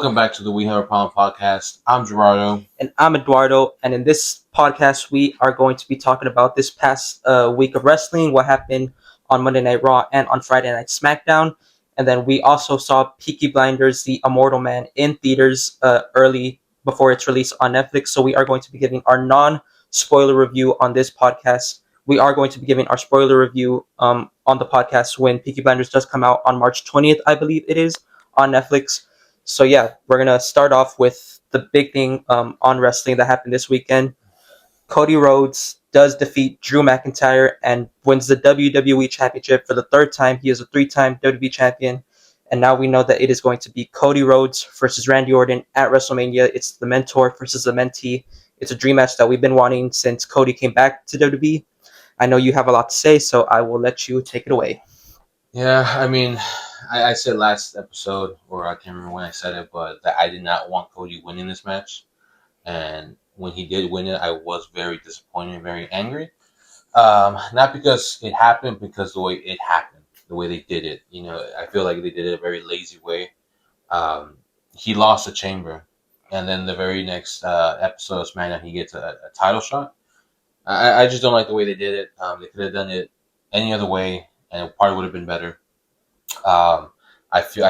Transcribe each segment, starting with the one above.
Welcome back to the We Have a Problem podcast. I'm Gerardo. And I'm Eduardo. And in this podcast, we are going to be talking about this past week of wrestling, what happened on Monday Night Raw and on Friday Night SmackDown. And then we also saw Peaky Blinders, The Immortal Man, in theaters early before its release on Netflix. So we are going to be giving our non-spoiler review on this podcast. We are going to be giving our spoiler review on the podcast when Peaky Blinders does come out on March 20th, I believe it is, on Netflix. So yeah, we're gonna start off with the big thing on wrestling that happened this weekend. Cody Rhodes does defeat Drew McIntyre and wins the WWE Championship for the third time. He is a three-time WWE champion, and now we know that it is going to be Cody Rhodes versus Randy Orton at WrestleMania. It's the mentor versus the mentee. It's a dream match that we've been wanting since Cody came back to WWE. I know you have a lot to say, so I will let you take it away. Yeah, I said last episode, or I can't remember when I said it, but that I did not want Cody winning this match. And when he did win it, I was very disappointed, very angry. Not because it happened, because the way it happened, the way they did it. I feel like they did it a very lazy way. He lost the chamber, and then the very next episode of SmackDown, he gets a title shot. I just don't like the way they did it. They could have done it any other way, and it probably would have been better. I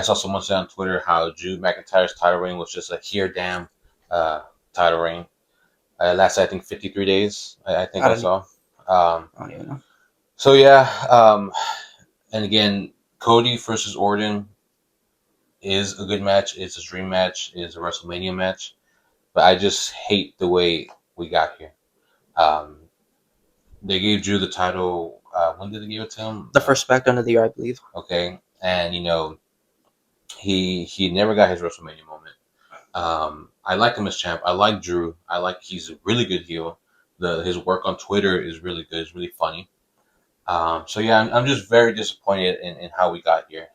saw someone say on Twitter how Drew McIntyre's title reign was just a here damn title reign. Lasted I think 53 days. I think I saw. I don't even know. So yeah, and again, Cody versus Orton is a good match. It's a dream match. It's a WrestleMania match. But I just hate the way we got here. Um, they gave Drew the title. When did they give it to him? The first SmackDown of the year, I believe. Okay, and he never got his WrestleMania moment. I like him as champ. I like Drew. He's a really good heel. His work on Twitter is really good. It's really funny. So yeah, I'm just very disappointed in how we got here.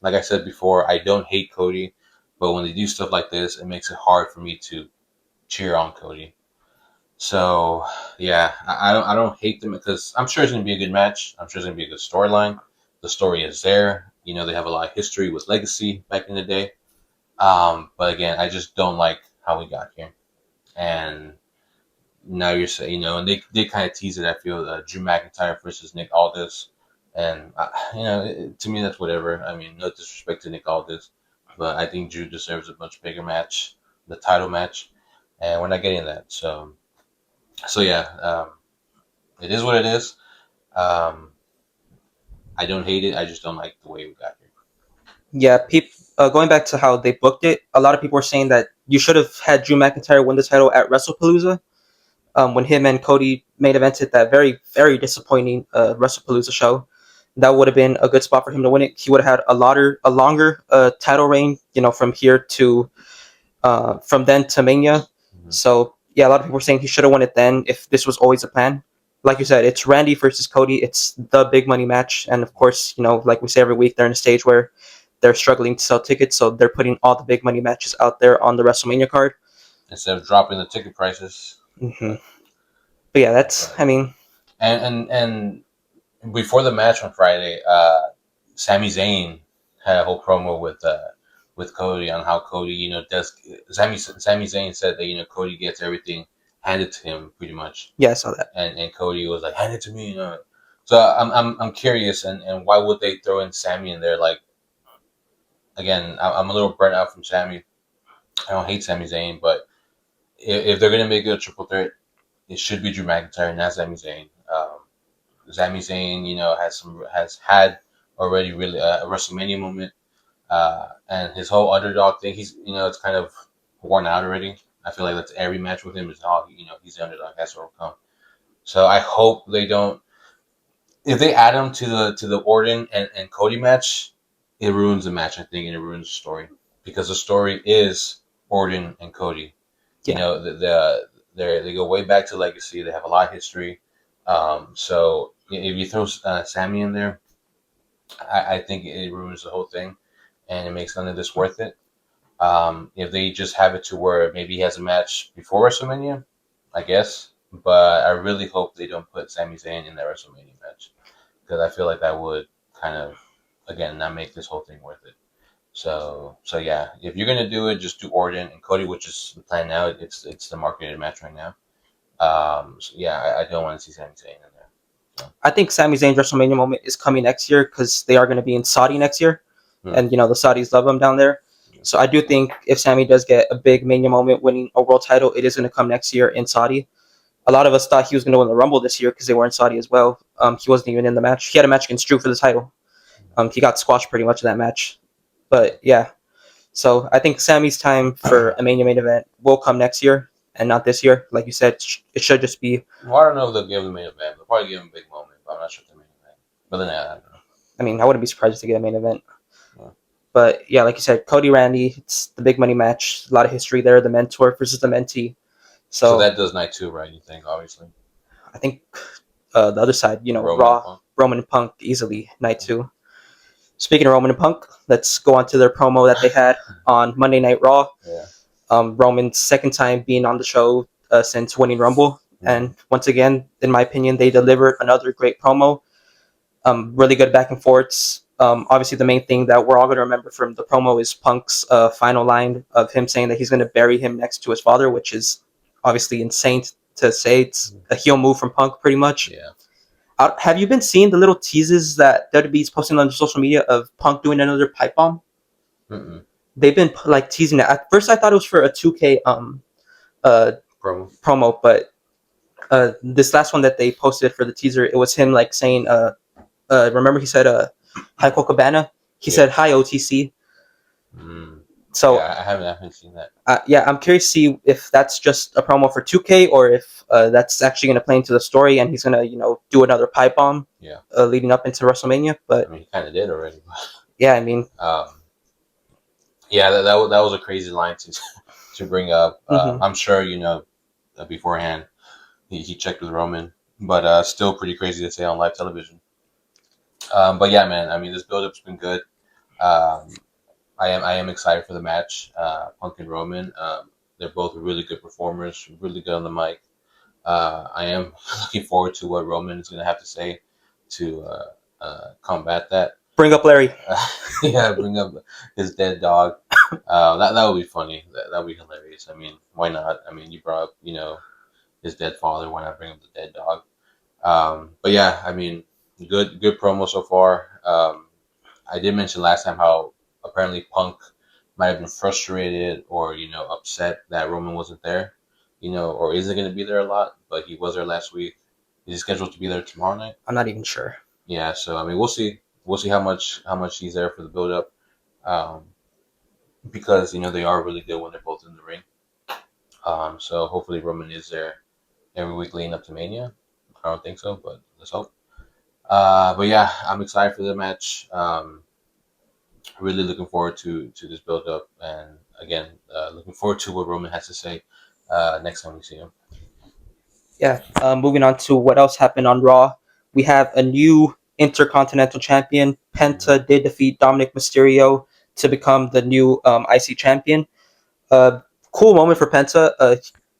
Like I said before, I don't hate Cody, but when they do stuff like this, it makes it hard for me to cheer on Cody. So yeah, I don't hate them because I'm sure it's gonna be a good match. I'm sure it's gonna be a good storyline. The story is there. They have a lot of history with Legacy back in the day. But again, I just don't like how we got here. And now you're saying, and they kind of tease it. I feel Drew McIntyre versus Nick Aldis, and to me that's whatever. I mean, no disrespect to Nick Aldis, but I think Drew deserves a much bigger match, the title match, and we're not getting that. So yeah, it is what it is. Um, I don't hate it. I just don't like the way we got here. Yeah, going back to how they booked it, a lot of people were saying that you should have had Drew McIntyre win the title at WrestlePalooza when him and Cody main evented that very, very disappointing WrestlePalooza show. That would have been a good spot for him to win it. He would have had a longer title reign, from here to from then to Mania. Mm-hmm. So yeah, a lot of people were saying he should have won it then if this was always a plan. Like you said, it's Randy versus Cody. It's the big money match, and of course, like we say every week, they're in a stage where they're struggling to sell tickets, so they're putting all the big money matches out there on the WrestleMania card Instead of dropping the ticket prices. Mm-hmm. But yeah, that's. I mean, and before the match on Friday, Sami Zayn had a whole promo with Cody on how Cody, does. Sami Zayn said that Cody gets everything handed to him pretty much. Yeah, I saw that. And Cody was like, hand it to me, So I'm curious, and why would they throw in Sami in there? Like, again, I'm a little burnt out from Sami. I don't hate Sami Zayn, but if they're gonna make it a triple threat, it should be Drew McIntyre, not Sami Zayn. Sami Zayn, has had already really a WrestleMania moment, and his whole underdog thing. He's it's kind of worn out already. I feel like that's every match with him is he's the underdog. That's where it'll come. So I hope they don't. If they add him to the Orton and Cody match, it ruins the match. I think, and it ruins the story because the story is Orton and Cody. Yeah. They go way back to Legacy. They have a lot of history. So if you throw Sami in there, I think it ruins the whole thing, and it makes none of this worth it. If they just have it to where maybe he has a match before WrestleMania, I guess. But I really hope they don't put Sami Zayn in that WrestleMania match because I feel like that would kind of, again, not make this whole thing worth it. So yeah, if you're gonna do it, just do Orton and Cody, which is the plan now. It's the marketed match right now. So yeah, I don't want to see Sami Zayn in there. So. I think Sami Zayn's WrestleMania moment is coming next year because they are going to be in Saudi next year, and the Saudis love him down there. So I do think if Sami does get a big Mania moment, winning a world title, it is going to come next year in Saudi. A lot of us thought he was going to win the Rumble this year because they were in Saudi as well. He wasn't even in the match. He had a match against Drew for the title. He got squashed pretty much in that match. But yeah, so I think Sammy's time for a Mania main event will come next year and not this year. Like you said, it should just be. Well, I don't know if they'll give him the main event. They'll probably give him a big moment, but I'm not sure if the main event. But then I don't know. I mean, I wouldn't be surprised to get a main event. Yeah. But yeah, like you said, Cody Randy, it's the big money match. A lot of history there. The mentor versus the mentee. So that does night 2, right? You think, obviously. I think the other side, Roman and Punk easily night 2. Speaking of Roman and Punk, let's go on to their promo that they had on Monday Night Raw. Yeah. Roman's second time being on the show since winning Rumble. And once again, in my opinion, they delivered another great promo. Really good back and forths. Obviously, the main thing that we're all going to remember from the promo is Punk's final line of him saying that he's going to bury him next to his father, which is obviously insane to say. It's a heel move from Punk, pretty much. Yeah. Have you been seeing the little teases that WWE's posting on social media of Punk doing another pipe bomb? Mm-mm. They've been like teasing it. At first, I thought it was for a 2K promo, but this last one that they posted for the teaser, it was him like saying, remember he said, "Hi Copacabana." He said, "Hi OTC." So yeah, I haven't seen that. I'm curious to see if that's just a promo for 2K or if that's actually going to play into the story and he's going to do another pipe bomb. Yeah. Leading up into WrestleMania, but I mean, he kind of did already. Yeah, I mean. Yeah, that was a crazy line to bring up. I'm sure beforehand he checked with Roman, but still pretty crazy to say on live television. But yeah, man, I mean, this build-up's been good. I am excited for the match. Punk and Roman, they're both really good performers, really good on the mic. I am looking forward to what Roman is going to have to say to combat that. Bring up Larry. Yeah, bring up his dead dog. That would be funny. That would be hilarious. I mean, why not? I mean, you brought up, his dead father. Why not bring up the dead dog? But yeah, I mean, good promo so far. I did mention last time how apparently Punk might have been frustrated or upset that Roman wasn't there, or isn't going to be there a lot. But he was there last week. Is he scheduled to be there tomorrow night? I'm not even sure. Yeah, so I mean, we'll see. We'll see how much he's there for the build up, because they are really good when they're both in the ring. So hopefully Roman is there every week leading up to Mania. I don't think so, but let's hope. But yeah, I'm excited for the match. Really looking forward to this build up, and again, looking forward to what Roman has to say next time we see him. Yeah. Moving on to what else happened on Raw, we have a new Intercontinental Champion. Penta did defeat Dominic Mysterio to become the new IC champion. Cool moment for Penta.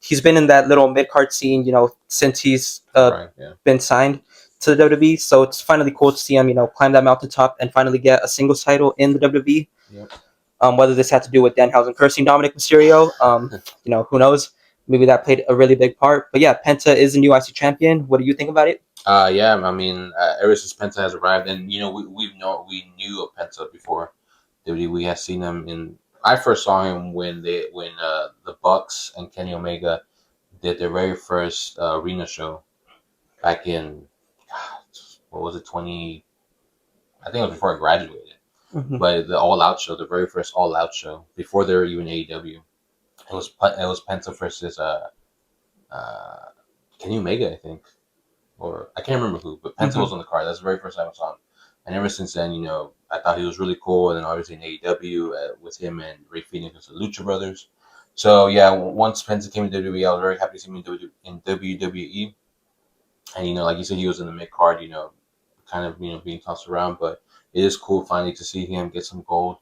He's been in that little mid card scene, since he's been signed to the WWE. So it's finally cool to see him, climb that mountaintop and finally get a singles title in the WWE. Yep. Whether this had to do with Danhausen cursing Dominic Mysterio, who knows? Maybe that played a really big part. But yeah, Penta is the new IC champion. What do you think about it? Yeah, I mean, ever since Penta has arrived, and we knew of Penta before. We have seen him in. I first saw him when the Bucks and Kenny Omega did their very first arena show back in, what was it, 20? I think it was before I graduated. Mm-hmm. But the All Out show, the very first All Out show, before they were even AEW, it was Penta versus Kenny Omega, I think, or I can't remember who, but Penta was on the card. That's the very first time I saw him. And ever since then, I thought he was really cool. And then obviously in AEW with him and Rey Fenix and the Lucha Brothers. So yeah, once Penta came to WWE, I was very happy to see him in WWE. And like you said, he was in the mid card, kind of being tossed around. But it is cool finally to see him get some gold.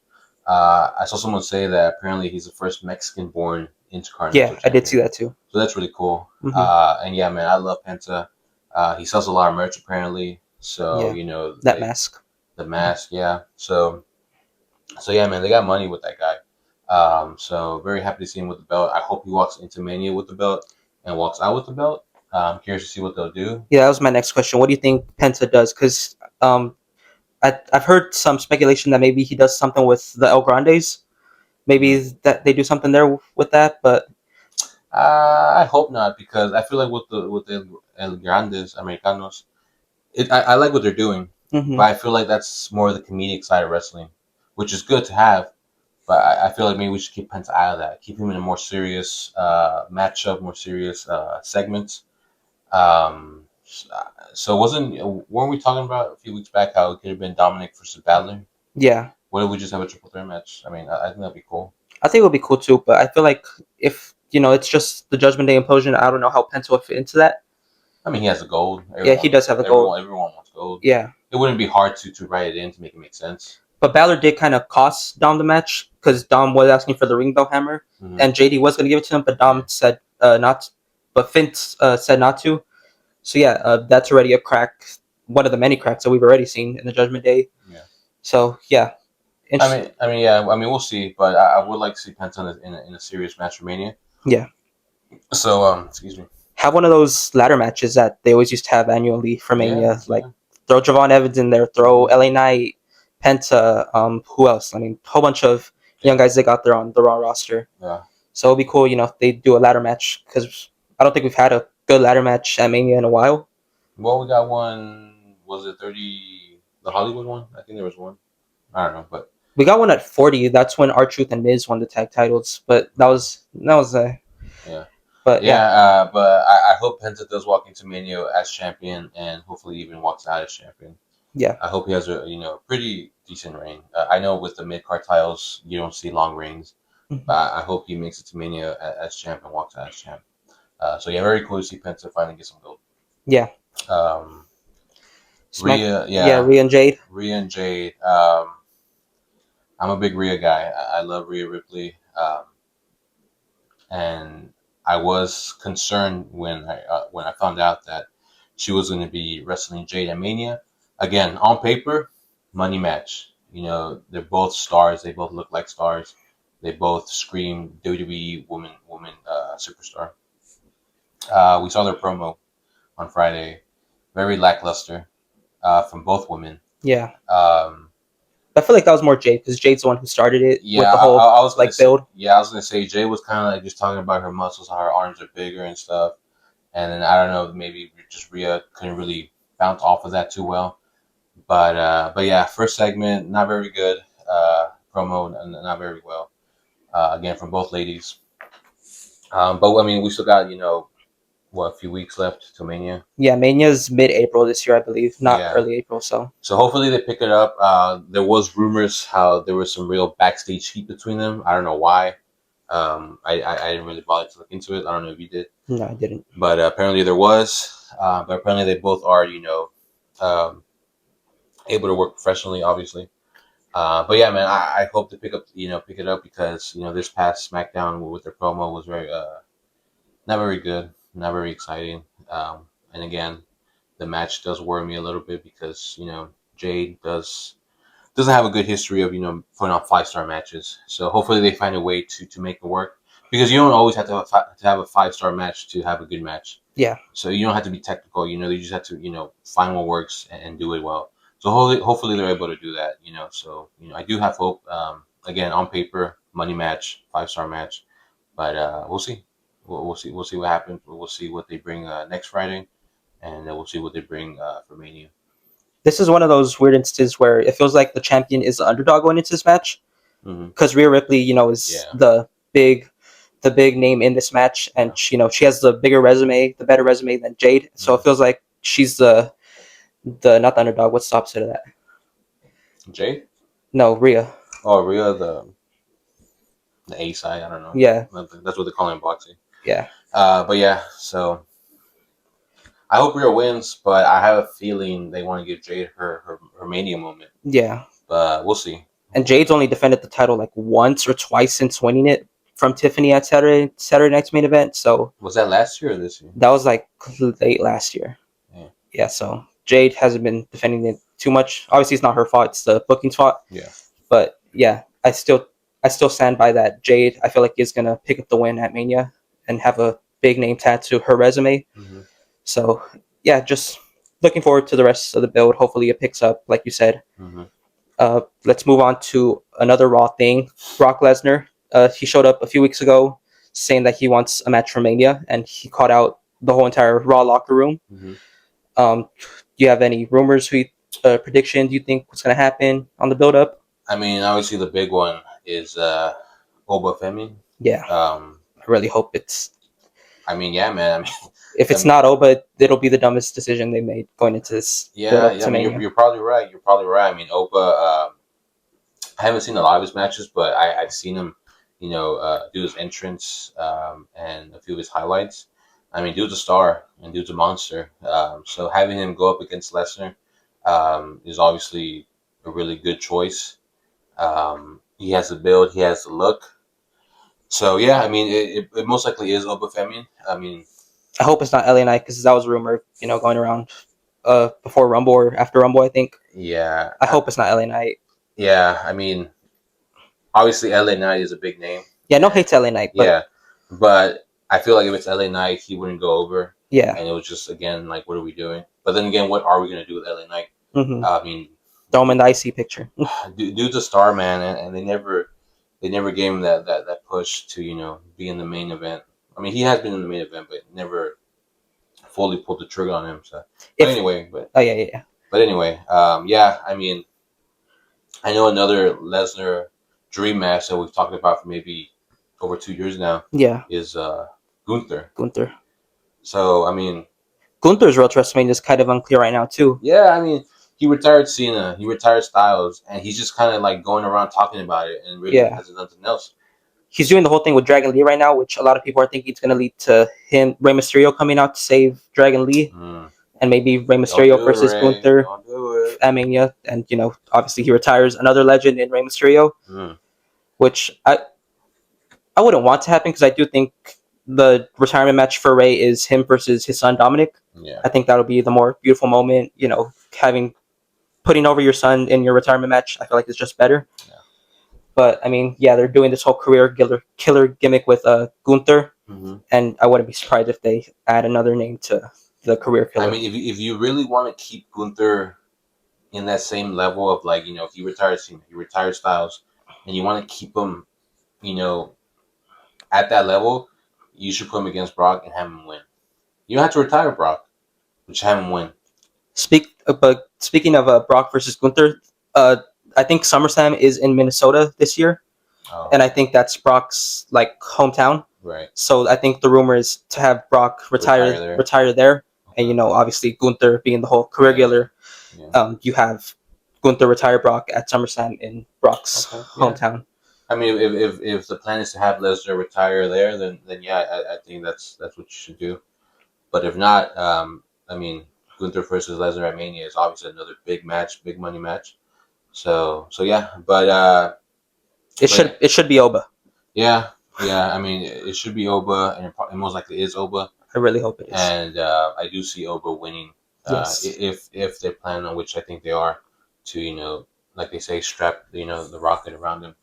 I saw someone say that apparently he's the first Mexican-born Intercontinental champion. I did see that too. So that's really cool. And yeah, man, I love Penta. He sells a lot of merch apparently. So, that mask. The mask, yeah. So, So yeah, man, they got money with that guy. So very happy to see him with the belt. I hope he walks into Mania with the belt and walks out with the belt. Curious to see what they'll do. Yeah, that was my next question. What do you think Penta does? Because I've heard some speculation that maybe he does something with the El Grandes. Maybe that they do something there with that, but I hope not, because I feel like with the El Grandes Americanos, I like what they're doing, but mhm. I feel like that's more the comedic side of wrestling, which is good to have. But I feel like maybe we should keep Penta out of that. Keep him in a more serious matchup, more serious segments. Um, so weren't we talking about a few weeks back how it could have been Dominic versus Balor? Yeah, What if we just have a triple threat match? I mean, I think that'd be cool. I think it would be cool too. But I feel like if it's just the Judgment Day implosion, I don't know how Penta would fit into that. I mean, he has the gold. Yeah, he does have the gold. Everyone wants gold. Yeah, It wouldn't be hard to write it in to make it make sense. but Balor did kind of cost Dom the match because Dom was asking for the ring bell hammer, and JD was going to give it to him, but Dom said not. But Finn said not to. So yeah, that's already a crack. One of the many cracks that we've already seen in the Judgment Day. Yeah. So yeah, yeah. I mean, we'll see. But I would like to see Penta in a serious match for Mania. Yeah. So excuse me. Have one of those ladder matches that they always used to have annually for Mania. Like throw Javon Evans in there, throw LA Knight, Penta. Who else? I mean, a whole bunch of young guys they got there on the Raw roster. Yeah. So it'd be cool, if they do a ladder match because I don't think we've had a good ladder match at Mania in a while. Well, we got one. Was it 30? The Hollywood one? I think there was one. I don't know, but we got one at 40. That's when R-Truth and Miz won the tag titles, but that was yeah. But but I hope Penta does walk into Mania as champion, and hopefully even walks out as champion. Yeah. I hope he has a pretty decent reign. I know with the mid card titles you don't see long reigns, but I hope he makes it to Mania as champ and walks out as champ. So yeah, very cool to see Penta finally get some gold. Yeah. Rhea, Rhea and Jade. Rhea and Jade. I'm a big Rhea guy. I love Rhea Ripley. And I was concerned when I found out that she was going to be wrestling Jade at Mania. Again, on paper, money match. They're both stars. They both look like stars. They both scream WWE woman superstar. We saw their promo on Friday. Very lackluster from both women. Yeah. I feel like that was more Jade because Jade's the one who started it with the whole I was build. Yeah, I was gonna say Jade was kind of like just talking about her muscles, how her arms are bigger and stuff. And then I don't know, maybe just Rhea couldn't really bounce off of that too well. But yeah, first segment not very good. Promo not very well. Again from both ladies. But I mean, we still got a few weeks left to Mania. Yeah, Mania's mid-April this year, I believe, not early April. So hopefully they pick it up. There was rumors how there was some real backstage heat between them. I don't know why. I didn't really bother to look into it. I don't know if you did. No, I didn't. But apparently there was. But apparently they both are, able to work professionally, obviously. But yeah, man, I hope to pick it up because this past SmackDown with their promo was very not very good, not very exciting. And again, the match does worry me a little bit because Jade doesn't have a good history of putting on 5-star matches. So hopefully they find a way to make it work because you don't always have to have a 5-star match to have a good match. Yeah. So you don't have to be technical. You just have to find what works and do it well. So hopefully they're able to do that. So I do have hope. Again, on paper, money match, 5-star match, but we'll see. We'll see. We'll see what happens. We'll see what they bring next Friday, and then we'll see what they bring for Mania. This is one of those weird instances where it feels like the champion is the underdog going into this match because Rhea Ripley, is the big name in this match, and she has the bigger resume, the better resume than Jade. So it feels like she's the not the underdog. What's the opposite of that? Jade? No, Rhea. Oh, Rhea, the A side. I don't know. Yeah, that's what they call it in boxing. Yeah. But yeah, so I hope Rhea wins, but I have a feeling they want to give Jade her Mania moment. Yeah. But we'll see. And Jade's only defended the title like once or twice since winning it from Tiffany at Saturday Night's Main Event. So was that last year or this year? That was like late last year. Yeah. So Jade hasn't been defending it too much. Obviously, it's not her fault; it's the booking's fault. Yeah. But yeah, I still stand by that. Jade, I feel like is gonna pick up the win at Mania and have a big name tattoo her resume. Mm-hmm. So yeah, just looking forward to the rest of the build. Hopefully it picks up, like you said. Mm-hmm. Let's move on to another Raw thing. Brock Lesnar. He showed up a few weeks ago saying that he wants a match for Mania, and he caught out the whole entire Raw locker room. Mm-hmm. Do you have any rumors? Prediction? Do you think what's going to happen on the build up? I mean, obviously the big one is Oba Femi. Yeah, I really hope it's. I mean, yeah, man. I mean, If it's not Oba, it'll be the dumbest decision they made going into this build yeah, up yeah. to I mean, Mania. you're probably right. You're probably right. I mean, Oba. I haven't seen a lot of his matches, but I've seen him, do his entrance and a few of his highlights. I mean, dude's a star and dude's a monster. So having him go up against Lesnar is obviously a really good choice. He has the build, he has the look. So yeah, I mean, it most likely is Obafemi. I mean, I hope it's not LA Knight because that was a rumor, going around before Rumble or after Rumble. I think. yeah, I hope it's not LA Knight. yeah. I mean, obviously LA Knight is a big name. Yeah, no hate to LA Knight, but Yeah, but I feel like if it's LA Knight, he wouldn't go over. yeah, And it was just again like, what are we doing? But then again, what are we gonna do with LA Knight? I mean, throw him in the IC picture. dude's a star, man, and they never gave him that push to be in the main event. I mean, he has been in the main event, but never fully pulled the trigger on him. So, but If anyway, but oh yeah. but anyway, yeah. I mean, I know another Lesnar dream match that we've talked about for maybe over 2 years now Yeah, is Gunther. Gunther. So I mean, Gunther's road to WrestleMania is kind of unclear right now too. yeah, I mean, he retired Cena, he retired Styles, and he's just kind of like going around talking about it and really Yeah, has nothing else. he's doing the whole thing with Dragon Lee right now, which a lot of people are thinking it's going to lead to him, Rey Mysterio, coming out to save Dragon Lee, and maybe Rey Mysterio versus Gunther Don't do it. at Mania, and obviously he retires another legend in Rey Mysterio, which I wouldn't want to happen because I do think the retirement match for Rey is him versus his son Dominic. Yeah. I think that'll be the more beautiful moment. Putting over your son in your retirement match. I feel like it's just better. Yeah. But I mean, yeah, they're doing this whole career killer gimmick with Gunther, and I wouldn't be surprised if they add another name to the career killer. I mean, if you really want to keep Gunther in that same level of like he retired Cena, he retired Styles, and you want to keep him, at that level, you should put him against Brock and have him win. You don't have to retire Brock, but just have him win. Speaking of Brock versus Gunther, I think SummerSlam is in Minnesota this year, and I think that's Brock's like hometown. Right. So I think the rumor is to have Brock retire there, okay. And obviously Gunther being the whole career killer. Yeah. You have Gunther retire Brock at SummerSlam in Brock's hometown. I mean, if the plan is to have Lesnar retire there, then yeah, I think that's what you should do. But if not, I mean, Gunther versus Lesnar at Mania is obviously another big match, big money match. So yeah, but it should be Oba. Yeah. I mean, it should be Oba, and it most likely is Oba. I really hope it is. And I do see Oba winning. Yes. If they plan on, which I think they are, to like they say, strap the rocket around him,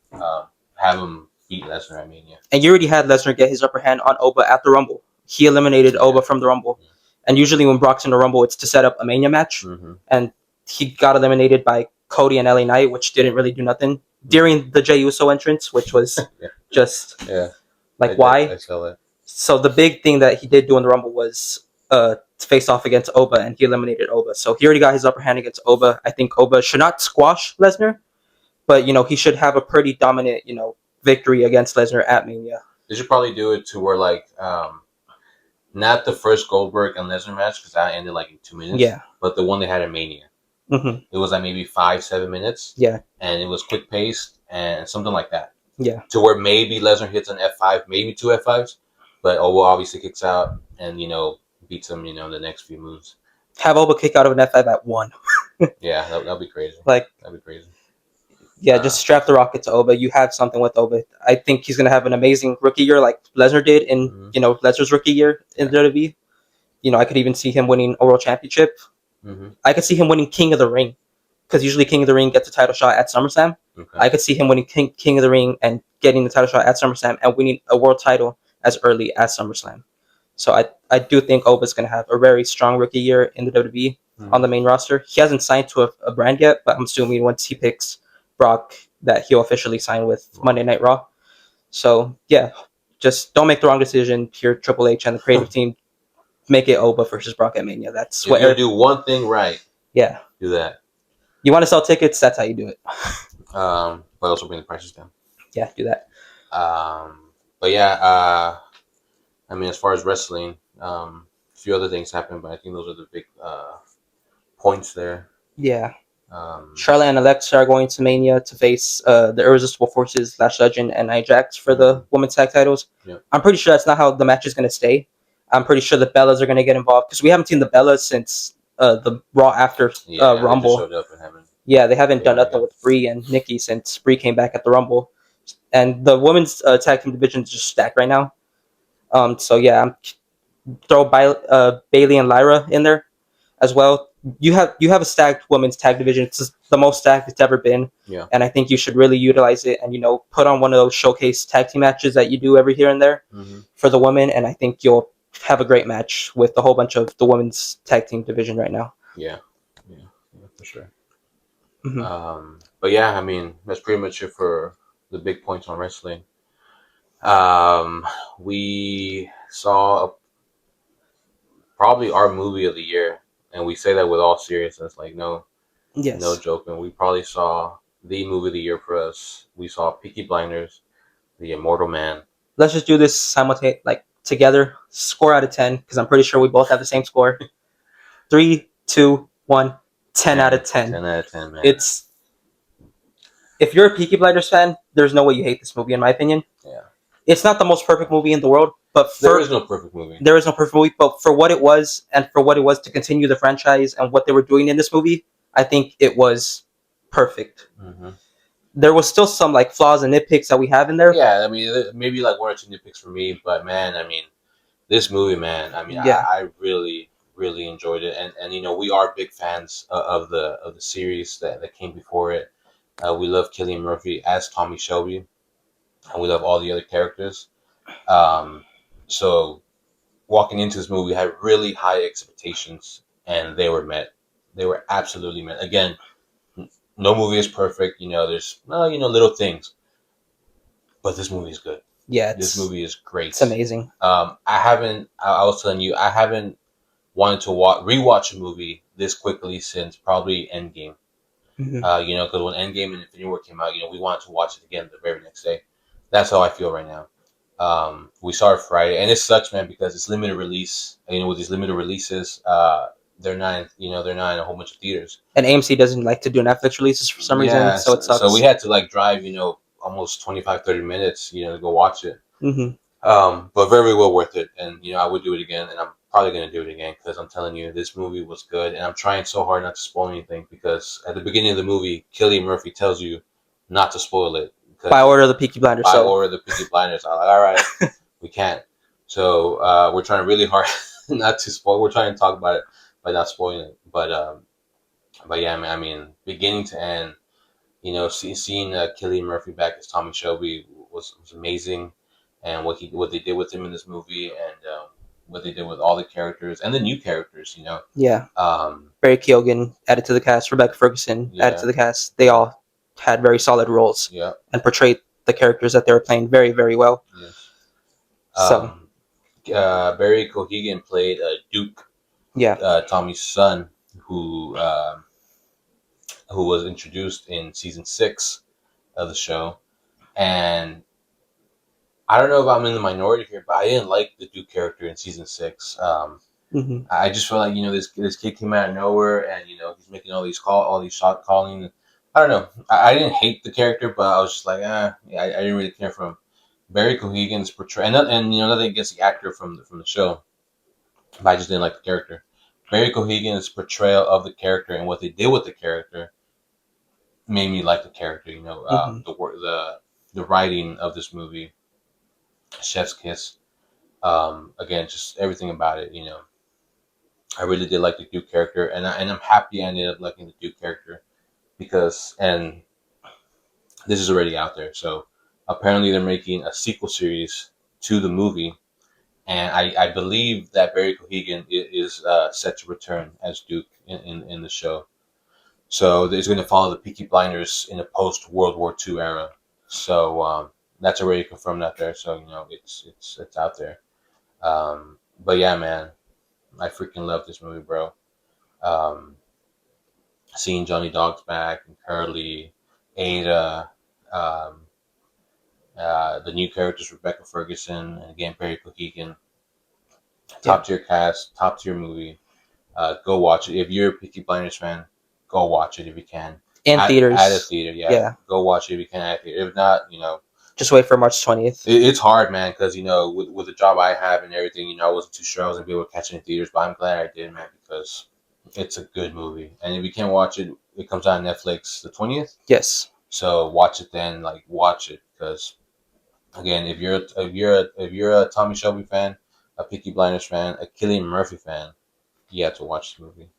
have him beat Lesnar at Mania. And you already had Lesnar get his upper hand on Oba at the Rumble. He eliminated Oba from the Rumble. Yeah. And usually when Brock's in the Rumble, it's to set up a Mania match. And he got eliminated by Cody and LA Knight, which didn't really do nothing during the Jey Uso entrance, which was just why? I saw that. So the big thing that he did do in the Rumble was to face off against Oba, and he eliminated Oba. So he already got his upper hand against Oba. I think Oba should not squash Lesnar, but he should have a pretty dominant victory against Lesnar at Mania. They should probably do it to where not the first Goldberg and Lesnar match because that ended like in 2 minutes. Yeah, but the one they had at Mania. It was like maybe 5-7 minutes. Yeah, and it was quick paced and something like that. Yeah, to where maybe Lesnar hits an F5, maybe 2 F5s, but Oba obviously kicks out and beats him in the next few moves. Have Oba kick out of an F5 at 1. Yeah, that'll be crazy. That'd be crazy. Yeah, just strap the rocket to Oba. You have something with Oba. I think he's gonna have an amazing rookie year, like Lesnar did in Lesnar's rookie year in WWE. I could even see him winning a world championship. I could see him winning King of the Ring, because usually King of the Ring gets a title shot at SummerSlam. Okay. I could see him winning King of the Ring and getting the title shot at SummerSlam and winning a world title as early as SummerSlam. So I do think Oba's going to have a very strong rookie year in the WWE on the main roster. He hasn't signed to a brand yet, but I'm assuming once he picks Brock that he'll officially sign with Monday Night Raw. So yeah, just don't make the wrong decision here, Triple H and the creative team. Make it Oba versus Brock at Mania. That's If what you're gonna do one thing right, yeah. do that. You want to sell tickets? That's how you do it. But also bring the prices down. Yeah, do that. But yeah, I mean, as far as wrestling, a few other things happened, but I think those are the big points there. Yeah. Um, Charlotte and Alexa are going to Mania to face the Irresistible Forces, Lash Legend, and Ajax for the women's tag titles. Yep. I'm pretty sure that's not how the match is going to stay. I'm pretty sure the Bellas are going to get involved because we haven't seen the Bellas since the Raw after Rumble. Yeah, they haven't done nothing with Brie and Nikki since Brie came back at the Rumble. And the women's tag team division is just stacked right now. So yeah, throw Bailey and Lyra in there as well. You have a stacked women's tag division. It's the most stacked it's ever been. Yeah. And I think you should really utilize it and put on one of those showcase tag team matches that you do every here and there for the women. And I think you'll have a great match with a whole bunch of the women's tag team division right now. Yeah, for sure. But yeah, I mean, that's pretty much it for the big points on wrestling. We saw probably our movie of the year, and we say that with all seriousness, like no joking. We probably saw the movie of the year for us. We saw Peaky Blinders, The Immortal Man. Let's just do this simultaneously, like together. Score out of 10, because I'm pretty sure we both have the same score. 3, 2, 1. 10 out of 10. 10 out of 10, man. If you're a Peaky Blinders fan, there's no way you hate this movie, in my opinion. Yeah. It's not the most perfect movie in the world, but there is no perfect movie. There is no perfect movie, but for what it was, and for what it was to continue the franchise and what they were doing in this movie, I think it was perfect. There was still some like flaws and nitpicks that we have in there. Yeah, I mean, maybe like one or two nitpicks for me, but man, I mean, this movie, man, I mean, I really, really enjoyed it, and we are big fans of the series that came before it. We love Cillian Murphy as Tommy Shelby, and we love all the other characters. So walking into this movie, we had really high expectations, and they were met. They were absolutely met. Again, no movie is perfect. There's little things, but this movie is good. Yeah, this movie is great. It's amazing. I was telling you, I haven't wanted to rewatch a movie this quickly since probably Endgame. Because when Endgame and Infinity War came out, we wanted to watch it again the very next day. That's how I feel right now. We saw it Friday, and it sucks, man, because it's limited release. With these limited releases, they're not in a whole bunch of theaters. And AMC doesn't like to do Netflix releases for some reason, so it sucks. So we had to drive, almost 25-30 minutes, to go watch it. But very well worth it, and I would do it again, and I'm probably going to do it again because I'm telling you, this movie was good, and I'm trying so hard not to spoil anything because at the beginning of the movie, Cillian Murphy tells you not to spoil it. By order of the Peaky Blinders. By order of the Peaky Blinders. I'm like, all right, we can't. So we're trying really hard not to spoil. We're trying to talk about it by not spoiling it. But yeah, I mean, beginning to end, seeing Cillian Murphy back as Tommy Shelby was amazing, and what they did with him in this movie, and what they did with all the characters and the new characters, Yeah. Barry Keoghan added to the cast. Rebecca Ferguson added to the cast. They all had very solid roles. Yeah. And portrayed the characters that they were playing very, very well. Yes. So. Barry Keoghan played Duke. Yeah. Tommy's son, who was introduced in season 6 of the show, and I don't know if I'm in the minority here, but I didn't like the Duke character in season 6. I just felt like this kid came out of nowhere, and he's making all these shot calling. I don't know. I didn't hate the character, but I was just like, I didn't really care for him. Barry Keoghan's portrayal, and nothing against the actor from the show, but I just didn't like the character. Barry Keoghan's portrayal of the character and what they did with the character made me like the character. The writing of this movie, Chef's Kiss. Again, just everything about it. I really did like the Duke character, and I'm happy I ended up liking the Duke character because, and this is already out there. So apparently they're making a sequel series to the movie, and I believe that Barry Cohegan is set to return as Duke in the show. So it's going to follow the Peaky Blinders in a post World War II era. So that's already confirmed out there. So it's out there. But yeah, man, I freaking love this movie, bro. Um, Seeing Johnny Dogs back and Curly, Ada, um, the new characters Rebecca Ferguson and again Barry Cohegan, Yeah. top tier cast, top tier movie. Go watch it if you're a Peaky Blinders fan. Go watch it if you can. In At a theaters. theater, yeah. Yeah. Go watch it if you can at a theater. If not, Just wait for March 20th. it's hard, man, because with the job I have and everything, I wasn't too sure I was gonna be able to catch it in theaters, but I'm glad I did, man, because it's a good movie. And if you can't watch it, it comes out on Netflix the 20th. Yes. So watch it then, like watch it, because again, if you're a Tommy Shelby fan, a Peaky Blinders fan, a Cillian Murphy fan, you have to watch the movie.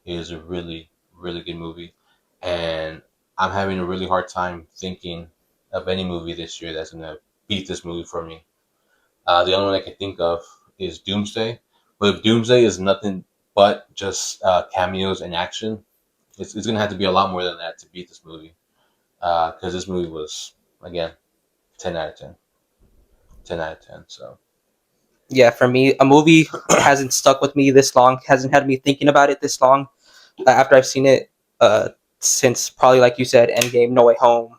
It is a really, really good movie, and I'm having a really hard time thinking of any movie this year that's gonna beat this movie for me. The only one I can think of is Doomsday, but if Doomsday is nothing but just cameos and action, it's gonna have to be a lot more than that to beat this movie. Because this movie was again 10 out of 10, 10 out of 10. So Yeah, for me, a movie hasn't stuck with me this long, hasn't had me thinking about it this long after I've seen it since probably, like you said, Endgame, No Way Home,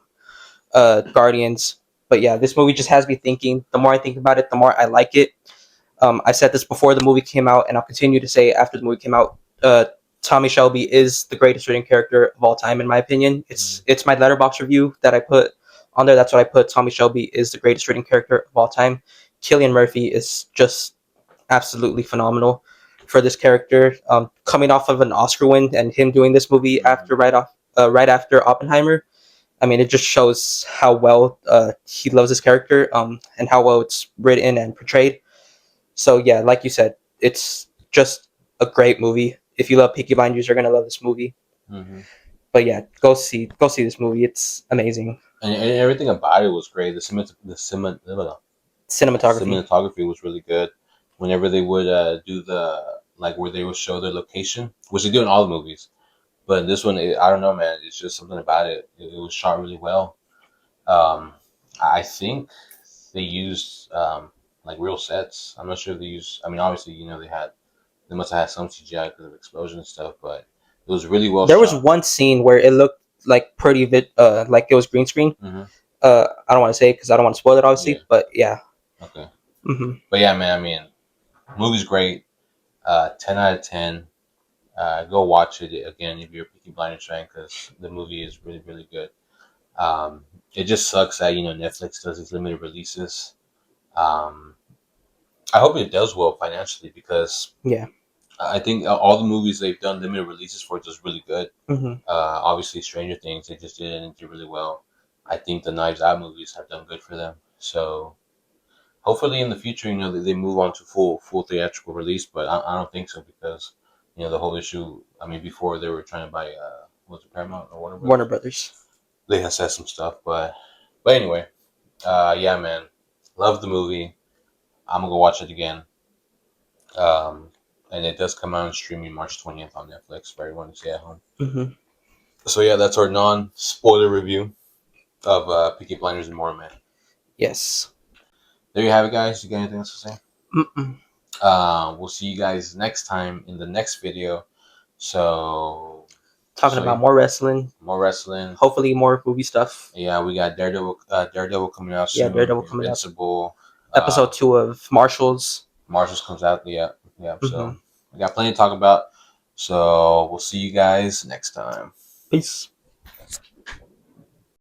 Guardians. But yeah, this movie just has me thinking. The more I think about it, the more I like it. I said this before the movie came out, and I'll continue to say it after the movie came out. Tommy Shelby is the greatest written character of all time, in my opinion. It's my letterbox review that I put on there. That's what I put. Tommy Shelby is the greatest written character of all time. Cillian Murphy is just absolutely phenomenal for this character. Coming off of an Oscar win and him doing this movie right after Oppenheimer, I mean, it just shows how well he loves his character and how well it's written and portrayed. So yeah, like you said, it's just a great movie. If you love Peaky Blinders, you're gonna love this movie. mm-hmm. But yeah, go see this movie. It's amazing. And everything about it was great. Cinematography. Cinematography was really good. Whenever they would do the like where they would show their location, which they do in all the movies, but in this one, I don't know, man. It's just something about it. It was shot really well. Um, I think they used like real sets. I'm not sure if they used. I mean, obviously, they must have had some CGI because of explosion and stuff, but it was really well There was shot. one scene where it looked like like it was green screen. Mm-hmm. I don't want to say because I don't want to spoil it, obviously. Yeah. But yeah. Okay. Mm-hmm. But yeah, man. I mean, movie's great. 10 out of 10. Go watch it again if you're a Peaky Blinders fan because the movie is really, really good. It just sucks that Netflix does these limited releases. Um, I hope it does well financially because Yeah. I think all the movies they've done limited releases for just really good. Mm-hmm. Obviously, Stranger Things they just didn't do really well. I think the Knives Out movies have done good for them. So hopefully in the future, they move on to full theatrical release. But I don't think so because the whole issue. I mean, before they were trying to buy was it Paramount or Warner Brothers? Warner Brothers. They had said some stuff, but anyway, yeah, man, love the movie. I'm gonna go watch it again. Um, and it does come out on streaming March 20th on Netflix for everyone to see at home. Mm-hmm. So yeah, that's our non-spoiler review of Peaky Blinders and more, man. Yes. There you have it, guys. You got anything else to say? Mm-mm. We'll see you guys next time in the next video. So Talking about more wrestling. More wrestling. Hopefully more movie stuff. Yeah, we got Daredevil coming out soon. Yeah, Daredevil coming out. Invincible. Episode 2 of Marshals. Marshals comes out. Yeah. So we got plenty to talk about. So we'll see you guys next time. Peace.